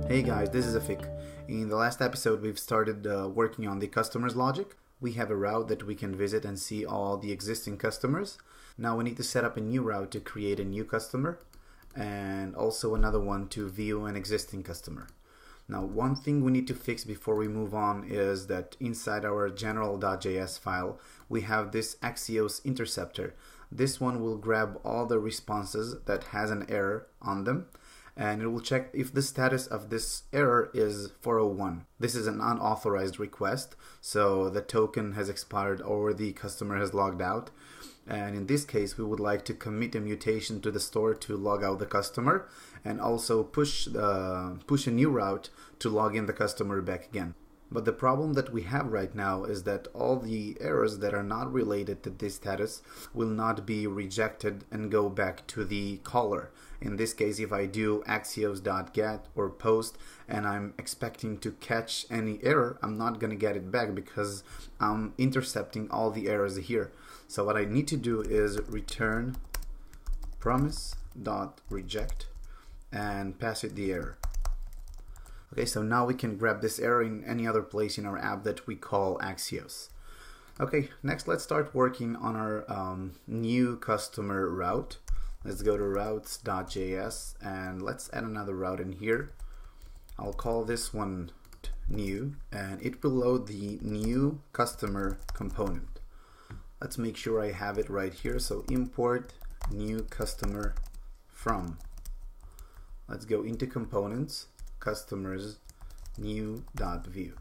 Hey guys, this is Afik. In the last episode, we've started working on the customer's logic. We have a route that we can visit and see all the existing customers. Now we need to set up a new route to create a new customer and also another one to view an existing customer. Now, one thing we need to fix before we move on is that inside our general.js file, we have this Axios interceptor. This one will grab all the responses that has an error on them, and it will check if the status of this error is 401. This is an unauthorized request, so the token has expired or the customer has logged out. And in this case, we would like to commit a mutation to the store to log out the customer and also push a new route to log in the customer back again. But the problem that we have right now is that all the errors that are not related to this status will not be rejected and go back to the caller. In this case, if I do axios.get or post and I'm expecting to catch any error, I'm not going to get it back because I'm intercepting all the errors here. So what I need to do is return promise.reject and pass it the error. Okay, so now we can grab this error in any other place in our app that we call Axios. Okay, next let's start working on our new customer route. Let's go to routes.js and let's add another route in here. I'll call this one new and it will load the new customer component. Let's make sure I have it right here. So import new customer from. Let's go into components, customers, new.view.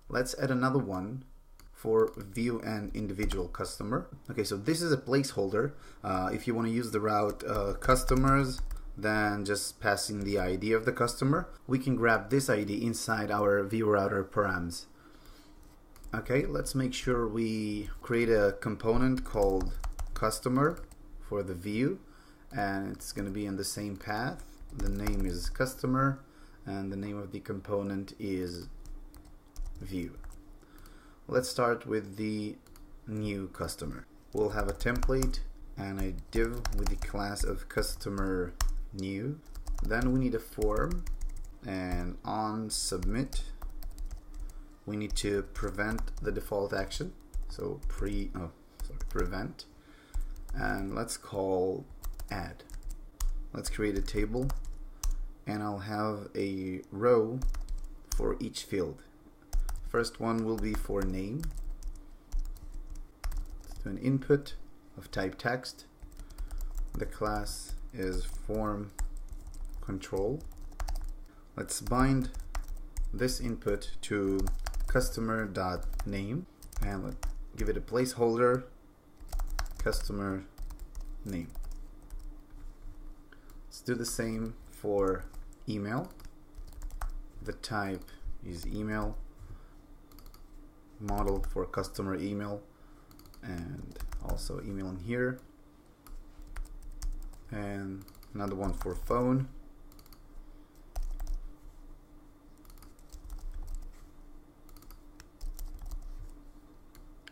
Let's add another one for view an individual customer. Okay, so this is a placeholder. If you want to use the route customers, then just passing the ID of the customer, we can grab this ID inside our VueRouter params. Okay, let's make sure we create a component called customer for the view, and it's going to be in the same path. The name is customer and the name of the component is view. Let's start with the new customer. We'll have a template and a div with the class of customer new. Then we need a form, and on submit we need to prevent the default action. So prevent, and let's call add. Let's create a table and I'll have a row for each field. First one will be for name. Let's do an input of type text. The class is form control. Let's bind this input to customer.name and let's give it a placeholder customer name. Let's do the same for email. The type is email. Model for customer email and also email in here, and another one for phone,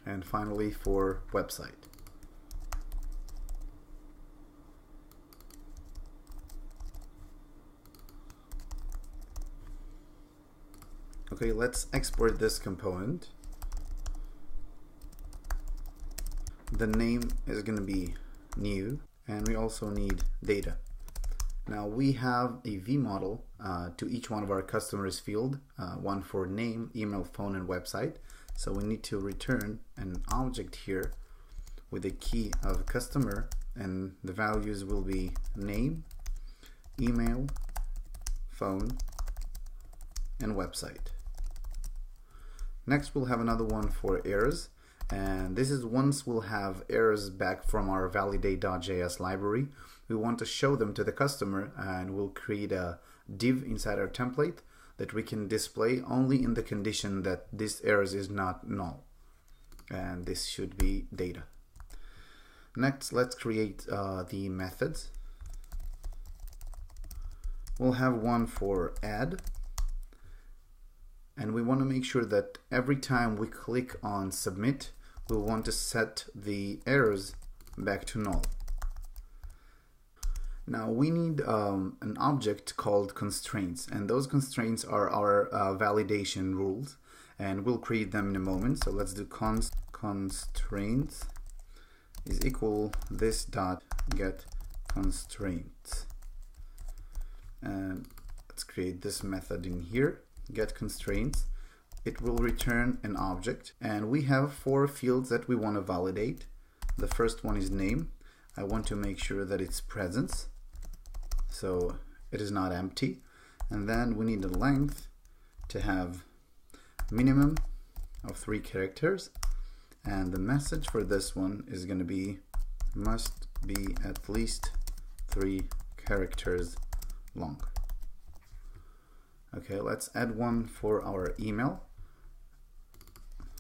and finally for website. Okay, let's export this component. The name is going to be new, and we also need data. Now we have a v-model to each one of our customers field, one for name, email, phone, and website. So we need to return an object here with a key of customer, and the values will be name, email, phone, and website. Next we'll have another one for errors. And this is once we'll have errors back from our validate.js library. We want to show them to the customer, and we'll create a div inside our template that we can display only in the condition that this errors is not null. And this should be data. Next, let's create the methods. We'll have one for add. And we want to make sure that every time we click on submit, we'll want to set the errors back to null. Now we need an object called constraints, and those constraints are our validation rules, and we'll create them in a moment. So let's do constraints is equal this dot get constraints, and let's create this method in here, get constraints. It will return an object, and we have 4 fields that we want to validate. The first one is name. I want to make sure that it's presence, so it is not empty. And then we need a length to have minimum of 3 characters, and the message for this one is going to be must be at least 3 characters long. Okay, let's add one for our email.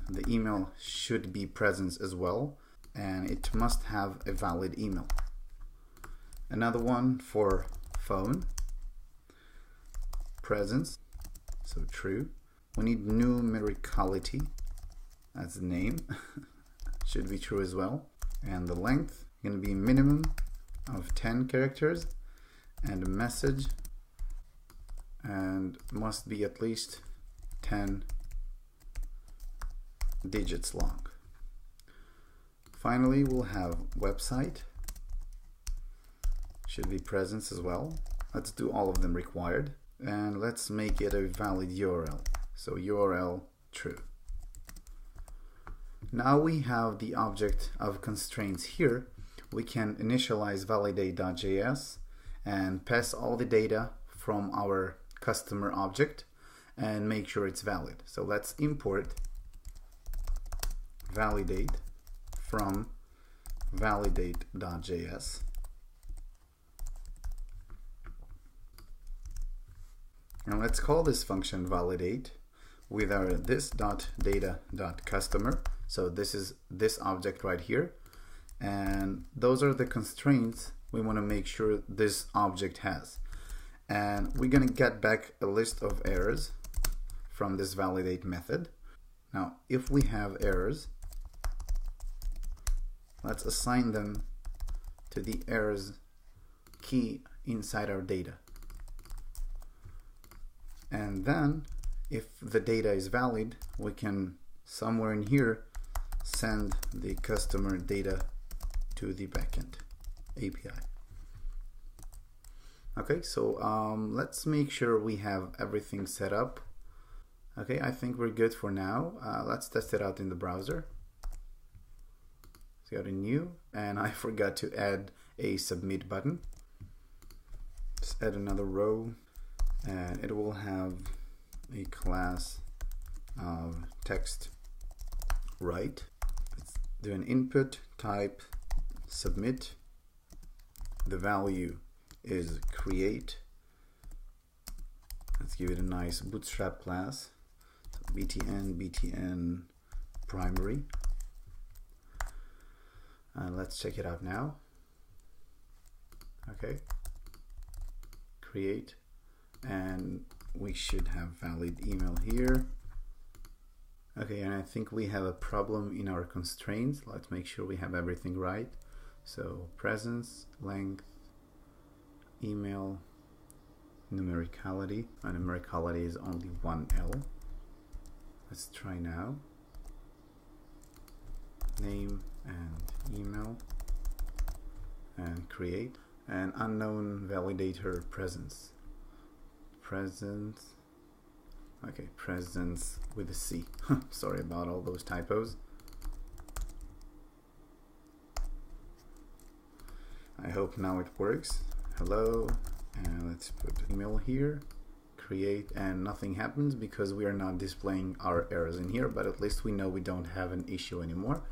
The email should be presence as well, and it must have a valid email. Another one for phone, presence, so true. We need numericality, that's the name, should be true as well. And the length going to be minimum of 10 characters, and a message and must be at least 10 digits long. Finally, we'll have website, should be presence as well. Let's do all of them required, and let's make it a valid URL, so URL true. Now we have the object of constraints here. We can initialize validate.js and pass all the data from our customer object and make sure it's valid. So let's import validate from validate.js, and let's call this function validate with our this.data.customer. So this is this object right here, and those are the constraints we want to make sure this object has. And we're going to get back a list of errors from this validate method. Now if we have errors, let's assign them to the errors key inside our data. And then if the data is valid, we can somewhere in here send the customer data to the Backend API. Okay, so let's make sure we have everything set up. Okay, I think we're good for now. Let's test it out in the browser. Got a new, and I forgot to add a submit button. Just add another row, and it will have a class of text write. Let's do an input type submit. The value is create. Let's give it a nice bootstrap class. So btn primary. Let's check it out now. Okay, create, and we should have valid email here. Okay, and I think we have a problem in our constraints. Let's make sure we have everything right. So presence, length, email, numericality. And numericality is only 1L. Let's try now. Name and email, and create, and unknown validator presence. Presence, okay, presence with a C. Sorry about all those typos. I hope now it works. Hello, and let's put email here, create, and nothing happens because we are not displaying our errors in here, but at least we know we don't have an issue anymore.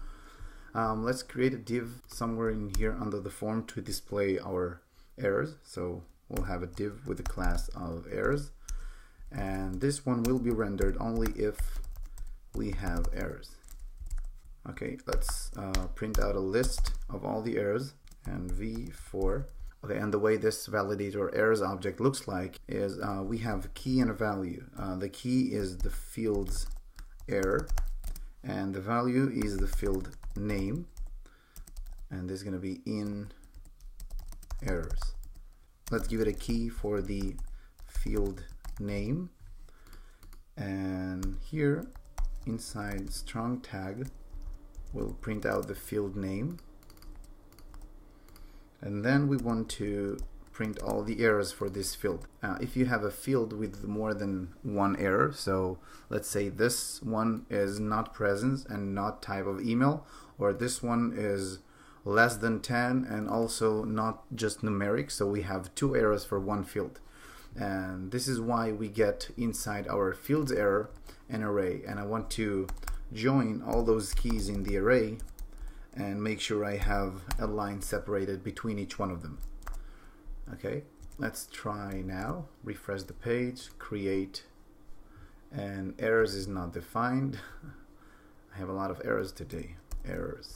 Let's create a div somewhere in here under the form to display our errors. So we'll have a div with a class of errors, and this one will be rendered only if we have errors. Okay, let's print out a list of all the errors, and v4. Okay, and the way this validator errors object looks like is we have a key and a value. The key is the field's error, and the value is the field name, and this is going to be in errors. let's give it a key for the field name, and here inside strong tag we'll print out the field name, and then we want to print all the errors for this field. If you have a field with more than one error, so let's say this one is not present and not type of email, or this one is less than 10 and also not just numeric, so we have 2 errors for one field. And this is why we get inside our fields error an array, and I want to join all those keys in the array and make sure I have a line separated between each one of them. Okay, let's try now. Refresh the page, create, and errors is not defined. I have a lot of errors today. Errors.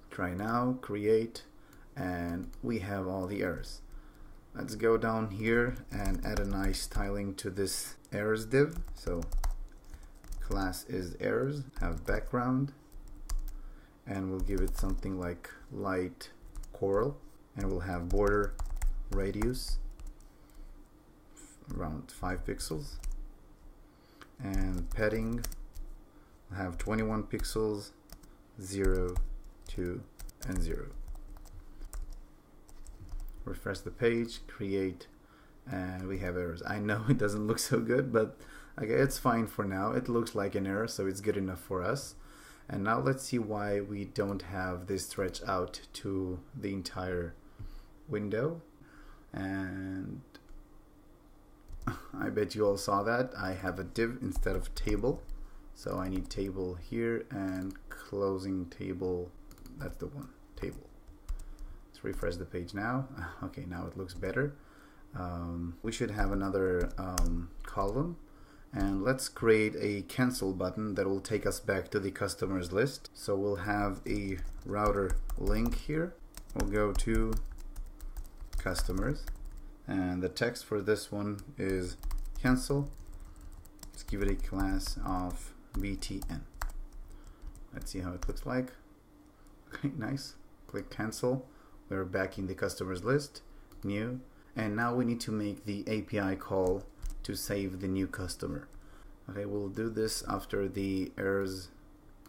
Try now, create, and we have all the errors. Let's go down here and add a nice styling to this errors div. So class is errors, have background, and we'll give it something like light coral, and we'll have border radius around 5 pixels, and padding will have 21 pixels, 0, 2, and 0. Refresh the page, create, and we have errors. I know it doesn't look so good, but okay, it's fine for now. It looks like an error, so it's good enough for us. And now let's see why we don't have this stretch out to the entire window. And I bet you all saw that. I have a div instead of table. So I need table here and closing table. That's the one, table. Let's refresh the page now. Okay, now it looks better. We should have another column. And let's create a cancel button that will take us back to the customers list. So we'll have a router link here. We'll go to customers, and the text for this one is cancel. Let's give it a class of btn. Let's see how it looks like. Okay, nice. Click cancel. We're back in the customers list, new, and now we need to make the API call to save the new customer. Okay, we'll do this after the errors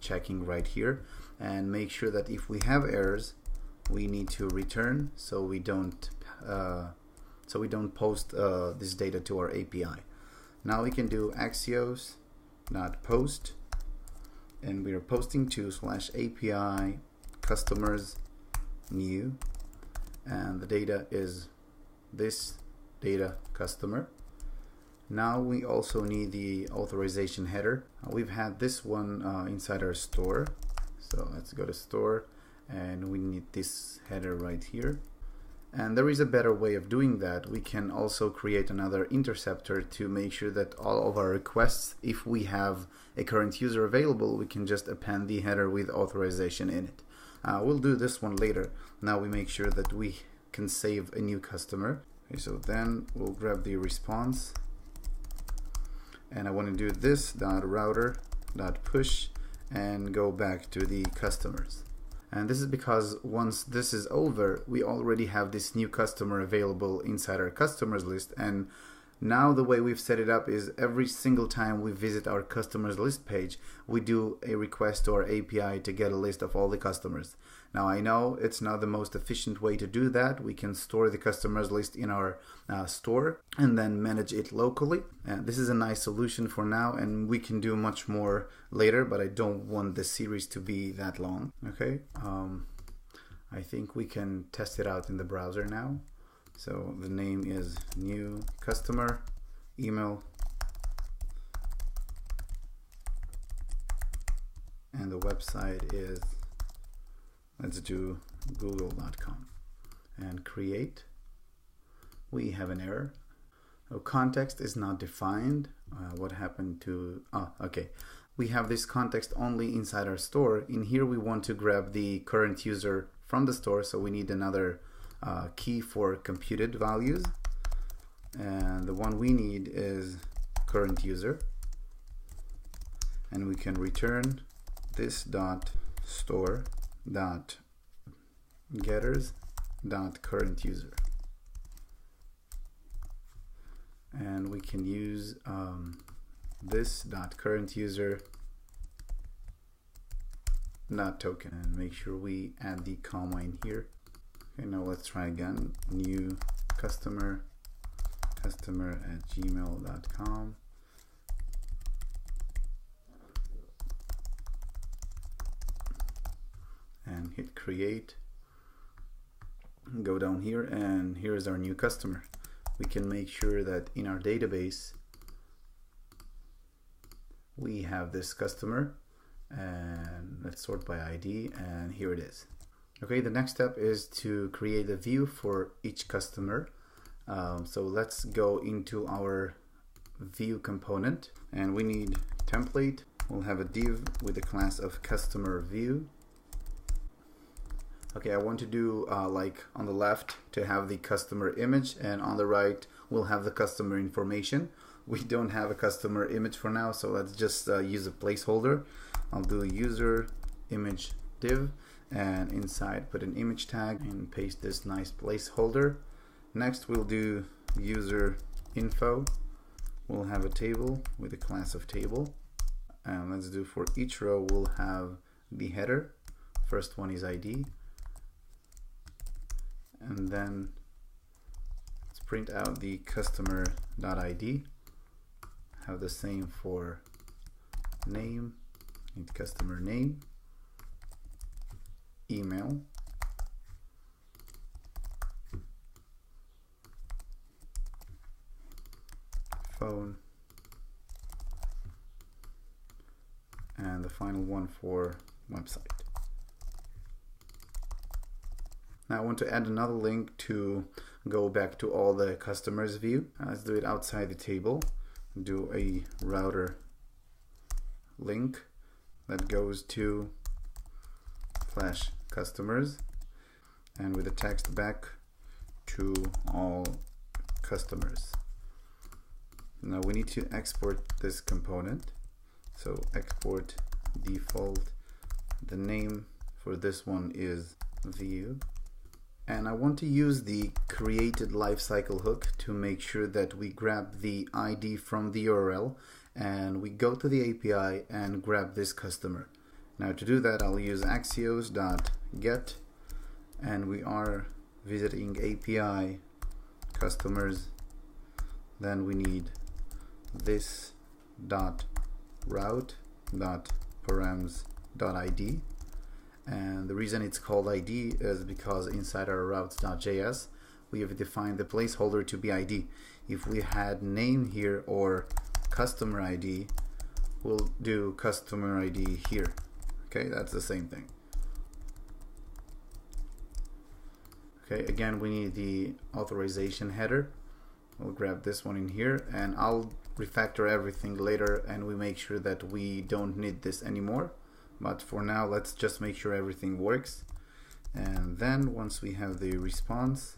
checking right here, and make sure that if we have errors, we need to return so we don't post this data to our API. Now we can do axios.post, and we are posting to /API customers new, and the data is this data customer. Now we also need the authorization header. We've had this one inside our store, so let's go to store, and we need this header right here. And there is a better way of doing that. We can also create another interceptor to make sure that all of our requests, if we have a current user available, we can just append the header with authorization in it. We'll do this one later. Now we make sure that we can save a new customer. Okay, so then we'll grab the response, and I want to do this .router.push and go back to the customers. And this is because once this is over, we already have this new customer available inside our customers list. And now the way we've set it up is every single time we visit our customers list page, we do a request to our API to get a list of all the customers. Now I know it's not the most efficient way to do that. We can store the customers list in our store and then manage it locally. And this is a nice solution for now, and we can do much more later, but I don't want this series to be that long. Okay, I think we can test it out in the browser now. So the name is new customer, email, and the website is, let's do google.com, and create. We have an error. Oh, context is not defined. What happened to, okay. We have this context only inside our store. In here we want to grab the current user from the store, so we need another key for computed values, and the one we need is current user, and we can return this dot store dot getters dot current user, and we can use this dot current user dot token, and make sure we add the comma in here. Okay, now let's try again. New customer at gmail.com. and hit create. Go down here, and here is our new customer. We can make sure that in our database we have this customer, and let's sort by ID, and here it is. Okay, the next step is to create a view for each customer. So let's go into our view component, and we need template. We'll have a div with the class of customer view. Okay, I want to do like on the left to have the customer image, and on the right we'll have the customer information. We don't have a customer image for now, so let's just use a placeholder. I'll do user image div, and inside put an image tag and paste this nice placeholder. Next we'll do user info. We'll have a table with a class of table, and let's do for each row we'll have the header. First one is ID, and then let's print out the customer.id. Have the same for name, need customer name, email, phone, and the final one for website. Now I want to add another link to go back to all the customers view. Let's do it outside the table. Do a router link that goes to /customers, and with the text back to all customers. Now we need to export this component, so export default. The name for this one is view, and I want to use the created lifecycle hook to make sure that we grab the ID from the URL, and we go to the API and grab this customer. Now to do that, I'll use axios.get, and we are visiting API customers. Then we need this .route.params.id, and the reason it's called ID is because inside our routes.js we have defined the placeholder to be ID. If we had name here or customer ID, we'll do customer ID here. Okay, that's the same thing. Okay, again we need the authorization header. We'll grab this one in here, and I'll refactor everything later and we make sure that we don't need this anymore. But for now, let's just make sure everything works. And then once we have the response,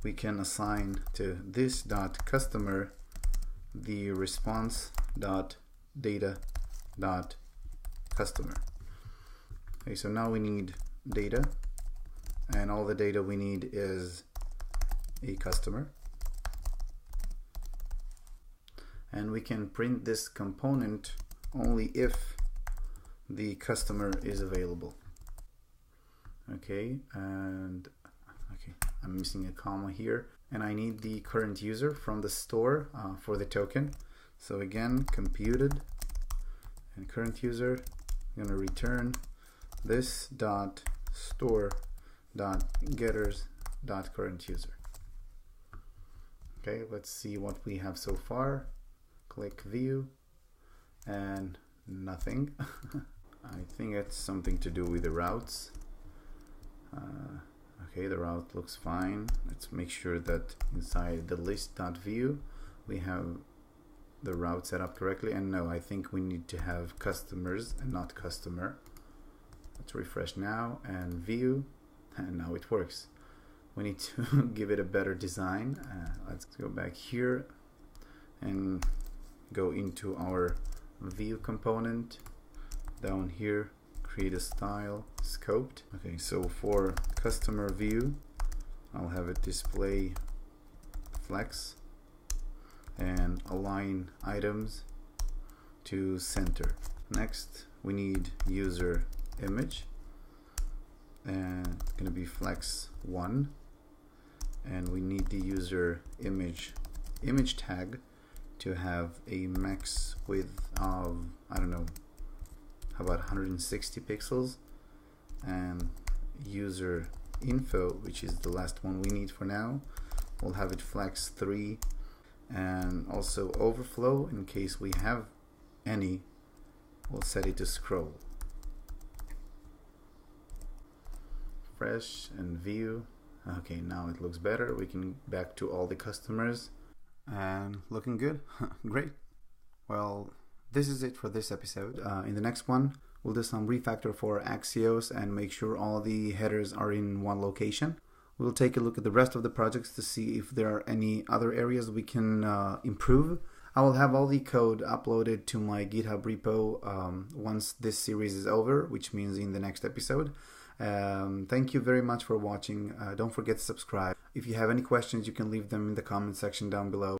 we can assign to this .customer the response.data.customer. Okay, so now we need data, and all the data we need is a customer. And we can print this component only if the customer is available. Okay, and okay, I'm missing a comma here, and I need the current user from the store for the token. So again, computed and current user, I'm going to return this .store.getters.current user. Okay, let's see what we have so far. Click view, and nothing. I think it's something to do with the routes. Okay, the route looks fine. Let's make sure that inside the list.view we have the route set up correctly. And no, I think we need to have customers and not customer. Let's refresh now and view, and now it works. We need to give it a better design. Let's go back here and go into our view component. Down here, create a style, scoped. Okay, so for customer view, I'll have it display flex and align items to center. Next, we need user image, and it's going to be flex 1, and we need the user image tag to have a max width of, I don't know, how about 160 pixels, and user info, which is the last one we need for now, we'll have it flex 3, and also overflow, in case we have any, we'll set it to scroll. Fresh and view. Okay, now it looks better. We can back to all the customers, and looking good. Great. Well, this is it for this episode. In the next one, we'll do some refactor for Axios and make sure all the headers are in one location. We'll take a look at the rest of the projects to see if there are any other areas we can improve. I will have all the code uploaded to my GitHub repo once this series is over, which means in the next episode. Thank you very much for watching. Don't forget to subscribe. If you have any questions, you can leave them in the comment section down below.